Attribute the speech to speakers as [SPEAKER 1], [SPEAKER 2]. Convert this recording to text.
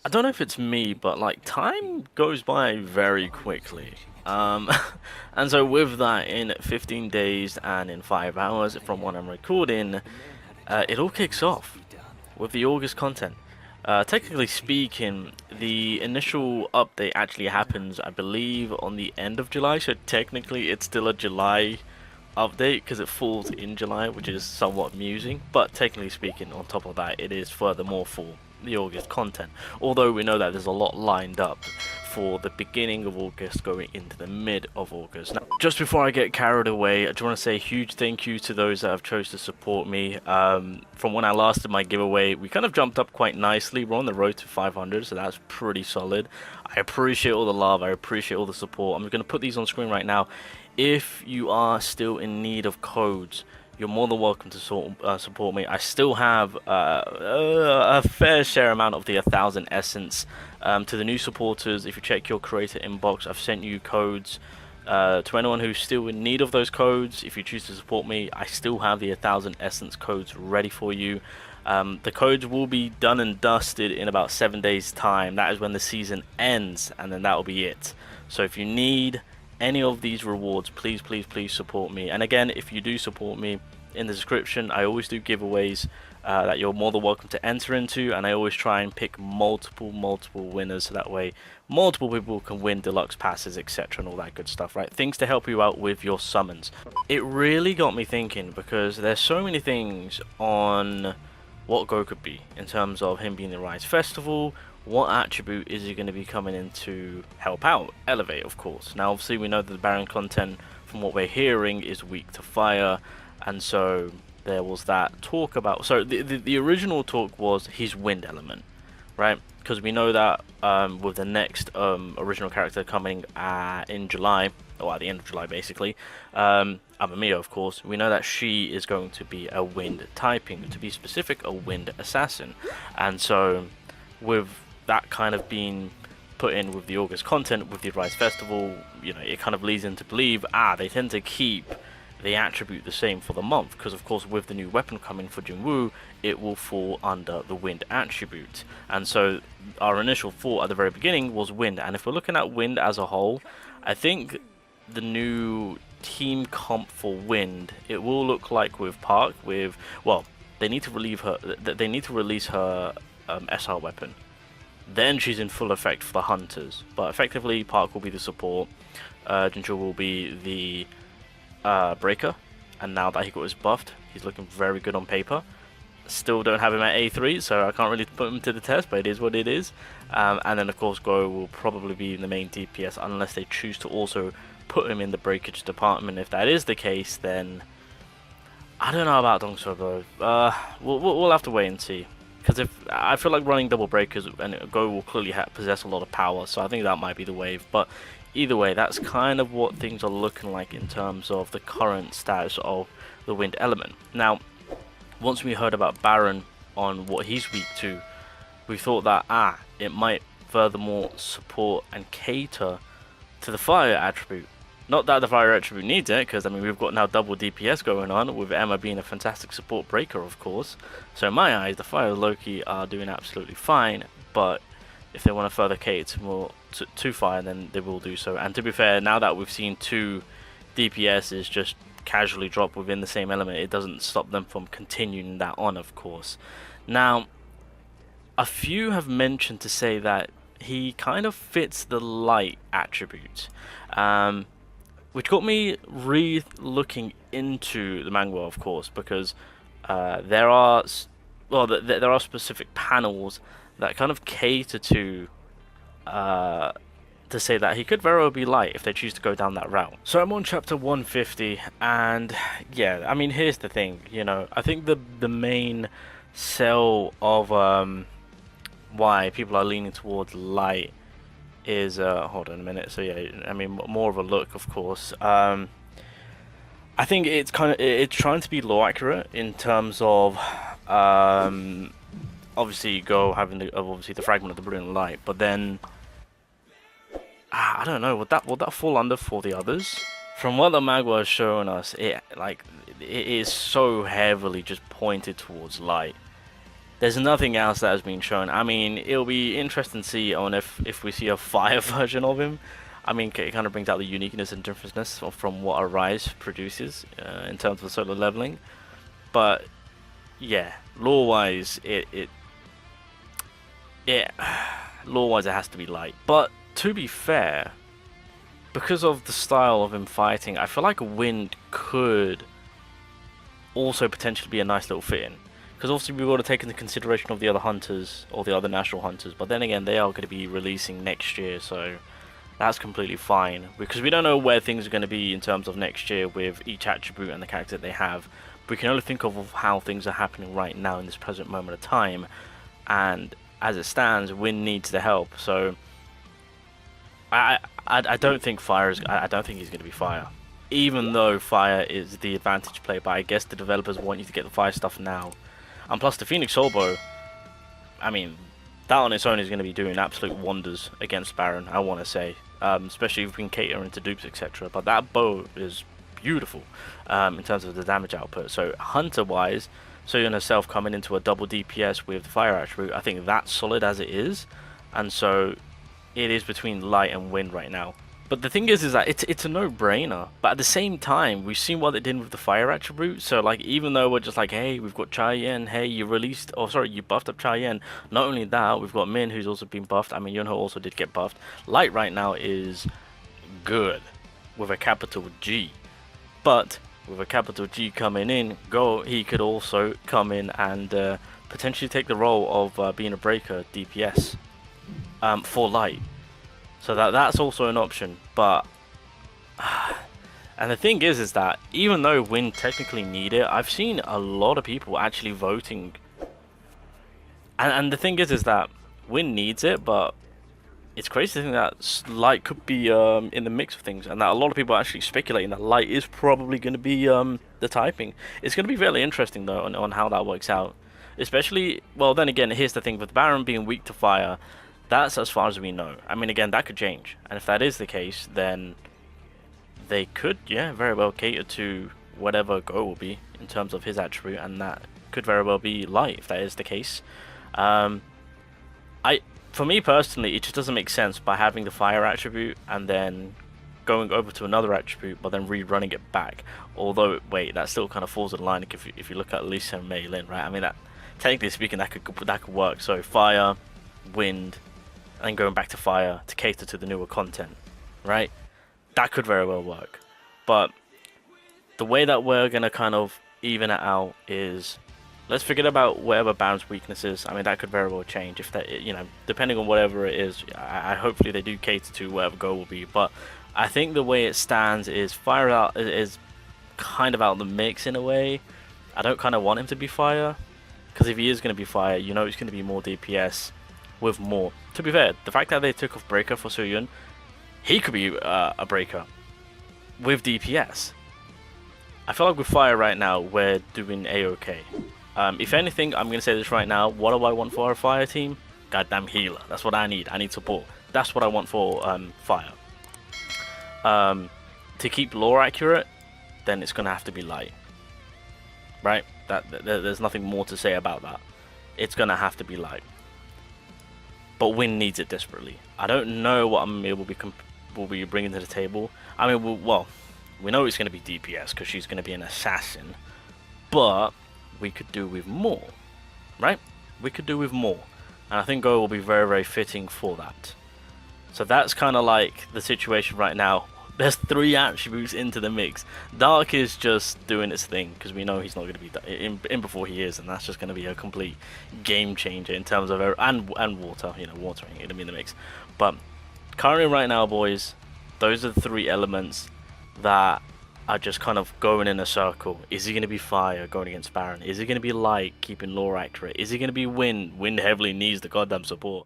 [SPEAKER 1] I don't know if it's me, but like time goes by very quickly. Um, and so with that, in 15 days and in 5 hours from when I'm recording, it all kicks off with the August content. Technically speaking, the initial update actually happens, I believe, on the end of July. So technically, it's still a July update because it falls in July, which is somewhat amusing. But technically speaking, on top of that, it is furthermore for the August content. Although we know that there's a lot lined up for the beginning of August going into the mid of August. Now, just before I get carried away, I just want to say a huge thank you to those that have chose to support me. From when I last did my giveaway, we kind of jumped up quite nicely. We're on the road to 500, so that's pretty solid. I appreciate all the love. I appreciate all the support. I'm going to put these on screen right now. If you are still in need of codes, you're more than welcome to support me. I still have a fair share amount of the 1000 essence. To the new supporters, if you check your creator inbox, I've sent you codes. To anyone who's still in need of those codes, if you choose to support me, I still have the 1000 essence codes ready for you. The codes will be done and dusted in about 7 days time. That is when the season ends, and then that will be it. So if you need any of these rewards, please support me. And again, if you do support me, in the description I always do giveaways that you're more than welcome to enter into, and I always try and pick multiple winners, so that way multiple people can win deluxe passes, etc., and all that good stuff, right? Things to help you out with your summons. It really got me thinking, because there's so many things on what Go could be in terms of him being the Rise Festival. What attribute is he going to be coming in to help out? Elevate, of course. Now, obviously, we know that the Baron content, from what we're hearing, is weak to fire, and so there was that talk about. So the original talk was his wind element, right? Because we know that with the next original character coming in July, or at the end of July, basically, Amamiya, of course, we know that she is going to be a wind typing, to be specific, a wind assassin, and so with that kind of being put in with the August content, with the Rise Festival, you know, it kind of leads in to believe, they tend to keep the attribute the same for the month, because of course with the new weapon coming for Jinwoo, it will fall under the wind attribute. And so our initial thought at the very beginning was wind, and if we're looking at wind as a whole, I think the new team comp for wind, it will look like with Park, with, well, they need to relieve her, they need to release her SR weapon. Then she's in full effect for the hunters, but effectively Park will be the support, Jinchul will be the breaker, and now that he got his buffed, he's looking very good on paper. Still don't have him at A3, so I can't really put him to the test, but it is what it is. And then of course Go will probably be in the main DPS unless they choose to also put him in the breakage department. If that is the case, then I don't know about Dongso though. We'll have to wait and see. Because if I feel like running double breakers and Go will clearly possess a lot of power, so I think that might be the wave. But either way, that's kind of what things are looking like in terms of the current status of the wind element. Now, once we heard about Baron on what he's weak to, we thought that it might furthermore support and cater to the fire attribute. Not that the fire attribute needs it, because I mean we've got now double DPS going on, with Emma being a fantastic support breaker, of course. So in my eyes, the fire Loki are doing absolutely fine, but if they want to further cater more to fire, then they will do so. And to be fair, now that we've seen 2 DPSs just casually drop within the same element, it doesn't stop them from continuing that on, of course. Now, a few have mentioned to say that he kind of fits the light attribute, which got me re-looking into the manga, of course, because there are specific panels that kind of cater to say that he could very well be light if they choose to go down that route. So I'm on chapter 150, and yeah, I mean, here's the thing, you know, I think the main sell of why people are leaning towards light is hold on a minute. So yeah, I mean, more of a look, of course. I think it's trying to be lore accurate in terms of obviously Go having the fragment of the brilliant light, but then I don't know, would that fall under for the others? From what the manga has shown us, it is so heavily just pointed towards light. There's nothing else that has been shown. I mean, it'll be interesting to see on if we see a fire version of him. I mean, it kind of brings out the uniqueness and differenceness from what a Rise produces in terms of solo leveling. But yeah, lore-wise, lore-wise it has to be light. But to be fair, because of the style of him fighting, I feel like Wind could also potentially be a nice little fit in. Because obviously we've got to take into consideration of the other hunters, or the other national hunters, but then again they are going to be releasing next year, so that's completely fine. Because we don't know where things are going to be in terms of next year with each attribute and the character that they have. We can only think of how things are happening right now in this present moment of time, and as it stands, Wind needs the help. So I don't think I don't think he's going to be Fire. Even though Fire is the advantage play, but I guess the developers want you to get the Fire stuff now. And plus the Phoenix Soul Bow, I mean, that on its own is going to be doing absolute wonders against Baron, I want to say. Especially if we can cater into dupes, etc. But that bow is beautiful in terms of the damage output. So Hunter-wise, Soyeon herself coming into a double DPS with the Fire attribute, I think that's solid as it is. And so it is between Light and Wind right now. But the thing is that it's a no-brainer. But at the same time, we've seen what they did with the Fire attribute. So like, even though we're just like, hey, we've got Chaeyen, hey, you released, oh sorry, you buffed up Chaeyen. Not only that, we've got Min, who's also been buffed. I mean, Yunho also did get buffed. Light right now is good with a capital G. But with a capital G coming in, he could also come in and potentially take the role of being a breaker DPS for Light. So that's also an option, but and the thing is that even though Wind technically need it, I've seen a lot of people actually voting, and the thing is that Wind needs it, but it's crazy to think that Light could be in the mix of things, and that a lot of people are actually speculating that Light is probably going to be the typing. It's going to be really interesting though on how that works out, especially, well then again, here's the thing with Baron being weak to Fire. That's as far as we know. I mean, again, that could change. And if that is the case, then they could, yeah, very well cater to whatever Go will be in terms of his attribute, and that could very well be Light if that is the case. For me personally, it just doesn't make sense by having the Fire attribute and then going over to another attribute, but then rerunning it back. Although, wait, that still kind of falls in line if you look at Lisa and Mei Lin, right? I mean, that technically speaking, that could work. So Fire, Wind, and going back to Fire to cater to the newer content, right? That could very well work. But the way that we're going to kind of even it out is, let's forget about whatever Baron's weakness is. I mean, that could very well change if that, you know, depending on whatever it is. I hopefully they do cater to whatever goal will be. But I think the way it stands is Fire out is kind of out of the mix in a way. I don't kind of want him to be Fire, because if he is going to be Fire, you know it's going to be more DPS with more. To be fair, the fact that they took off Breaker for Soyeon, he could be a Breaker with DPS. I feel like with Fire right now, we're doing A-OK. If anything, I'm going to say this right now, what do I want for our Fire team? Goddamn healer. That's what I need. I need support. That's what I want for Fire. To keep lore accurate, then it's going to have to be Light. Right? There's nothing more to say about that. It's going to have to be Light. But Wind needs it desperately. I don't know what Amir will be bringing to the table. I mean, well, we know it's going to be DPS because she's going to be an assassin. But we could do with more, right? We could do with more. And I think Go will be very, very fitting for that. So that's kind of like the situation right now. There's 3 attributes into the mix. Dark is just doing its thing because we know he's not going to be in before he is, and that's just going to be a complete game changer in terms of and water. You know, water ain't going to be in the mix. But currently, right now, boys, those are the 3 elements that are just kind of going in a circle. Is he going to be Fire going against Baron? Is he going to be Light keeping lore accurate? Is he going to be Wind? Wind heavily needs the goddamn support.